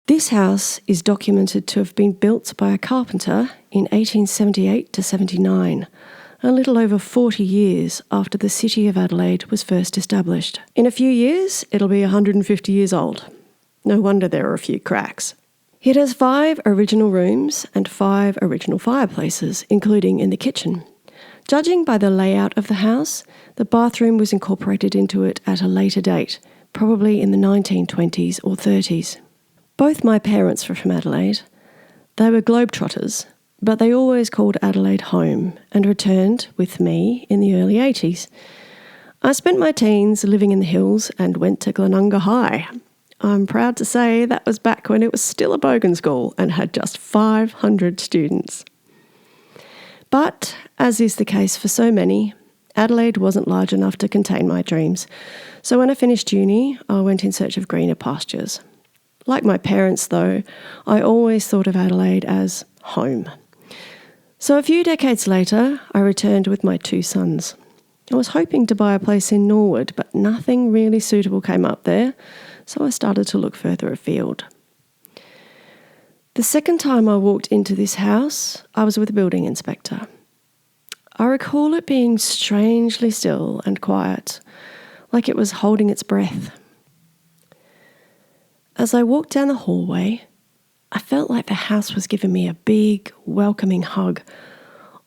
This house is documented to have been built by a carpenter in 1878 to 79, a little over 40 years after the City of Adelaide was first established. In a few years, it'll be 150 years old. No wonder there are a few cracks. It has 5 original rooms and 5 original fireplaces, including in the kitchen. Judging by the layout of the house, the bathroom was incorporated into it at a later date, probably in the 1920s or 30s. Both my parents were from Adelaide. They were globetrotters, but they always called Adelaide home and returned with me in the early 80s. I spent my teens living in the hills and went to Glenunga High. I'm proud to say that was back when it was still a bogan school and had just 500 students. But, as is the case for so many, Adelaide wasn't large enough to contain my dreams. So when I finished uni, I went in search of greener pastures. Like my parents, though, I always thought of Adelaide as home. So a few decades later, I returned with my 2 sons. I was hoping to buy a place in Norwood, but nothing really suitable came up there, so I started to look further afield. The second time I walked into this house, I was with a building inspector. I recall it being strangely still and quiet, like it was holding its breath. As I walked down the hallway, I felt like the house was giving me a big, welcoming hug,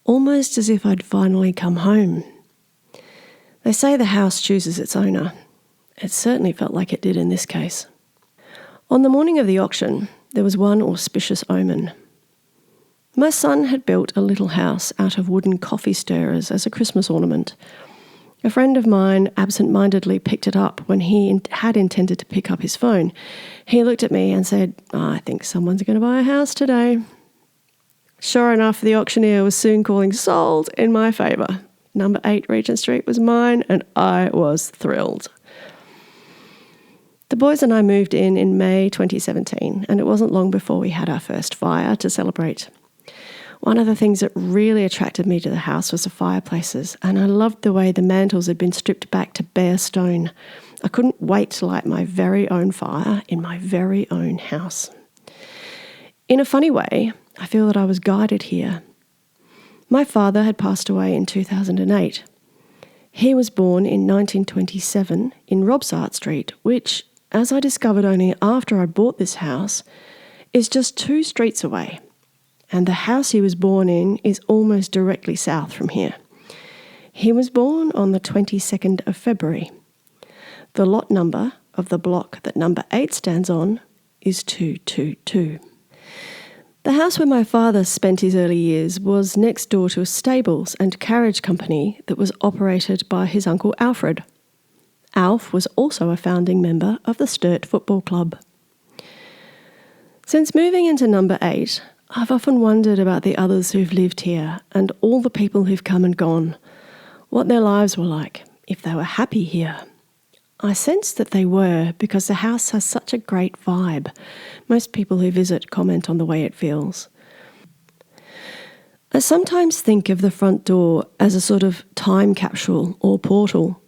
almost as if I'd finally come home. They say the house chooses its owner. It certainly felt like it did in this case. On the morning of the auction, there was one auspicious omen. My son had built a little house out of wooden coffee stirrers as a Christmas ornament. A friend of mine absent-mindedly picked it up when he had intended to pick up his phone. He looked at me and said, "I think someone's going to buy a house today." Sure enough, the auctioneer was soon calling sold in my favour. Number 8 Regent Street was mine, and I was thrilled. The boys and I moved in May 2017, and it wasn't long before we had our first fire to celebrate. One of the things that really attracted me to the house was the fireplaces, and I loved the way the mantles had been stripped back to bare stone. I couldn't wait to light my very own fire in my very own house. In a funny way, I feel that I was guided here. My father had passed away in 2008. He was born in 1927 in Robsart Street, which, as I discovered only after I bought this house, is just 2 streets away. And the house he was born in is almost directly south from here. He was born on the 22nd of February. The lot number of the block that number 8 stands on is 222. The house where my father spent his early years was next door to a stables and carriage company that was operated by his uncle Alfred. Alf was also a founding member of the Sturt Football Club. Since moving into number 8, I've often wondered about the others who've lived here and all the people who've come and gone, what their lives were like, if they were happy here. I sense that they were because the house has such a great vibe. Most people who visit comment on the way it feels. I sometimes think of the front door as a sort of time capsule or portal.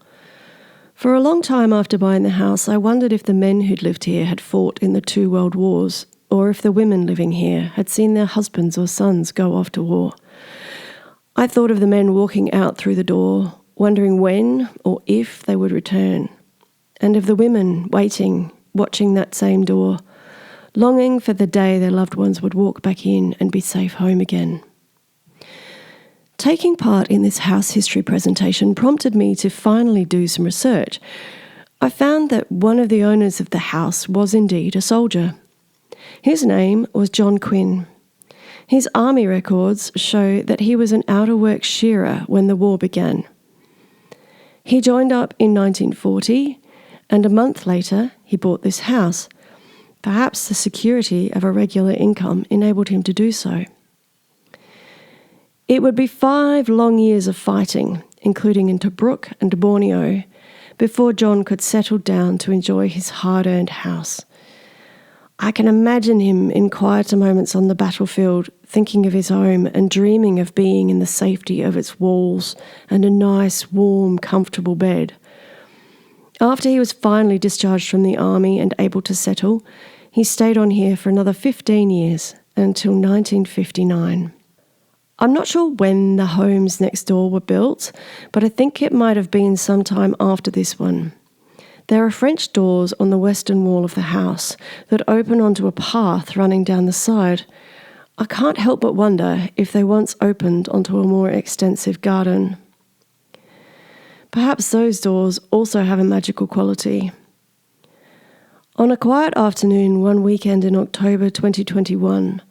For a long time after buying the house, I wondered if the men who'd lived here had fought in the 2 world wars, or if the women living here had seen their husbands or sons go off to war. I thought of the men walking out through the door, wondering when or if they would return, and of the women waiting, watching that same door, longing for the day their loved ones would walk back in and be safe home again. Taking part in this house history presentation prompted me to finally do some research. I found that one of the owners of the house was indeed a soldier. His name was John Quinn. His army records show that he was an outer works shearer when the war began. He joined up in 1940, and a month later he bought this house. Perhaps the security of a regular income enabled him to do so. It would be 5 long years of fighting, including in Tobruk and Borneo, before John could settle down to enjoy his hard-earned house. I can imagine him in quieter moments on the battlefield, thinking of his home and dreaming of being in the safety of its walls and a nice, warm, comfortable bed. After he was finally discharged from the army and able to settle, He stayed on here for another 15 years until 1959. I'm not sure when the homes next door were built, but I think it might have been sometime after this one. There are French doors on the western wall of the house that open onto a path running down the side. I can't help but wonder if they once opened onto a more extensive garden. Perhaps those doors also have a magical quality. On a quiet afternoon one weekend in October 2021,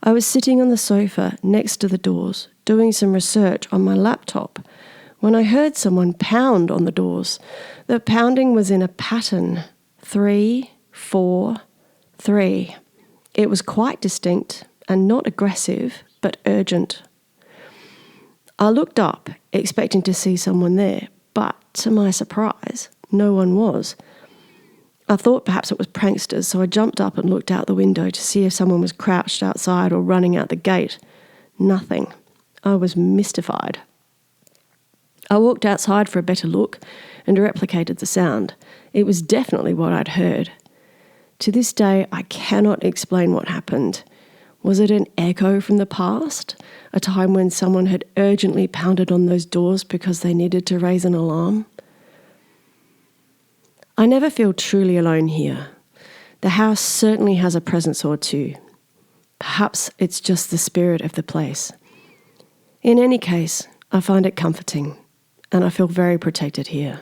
I was sitting on the sofa next to the doors, doing some research on my laptop, when I heard someone pound on the doors. The pounding was in a pattern, 3, 4, 3. It was quite distinct and not aggressive, but urgent. I looked up, expecting to see someone there, but to my surprise, no one was. I thought perhaps it was pranksters, so I jumped up and looked out the window to see if someone was crouched outside or running out the gate. Nothing. I was mystified. I walked outside for a better look and replicated the sound. It was definitely what I'd heard. To this day, I cannot explain what happened. Was it an echo from the past? A time when someone had urgently pounded on those doors because they needed to raise an alarm? I never feel truly alone here. The house certainly has a presence or two. Perhaps it's just the spirit of the place. In any case, I find it comforting, and I feel very protected here.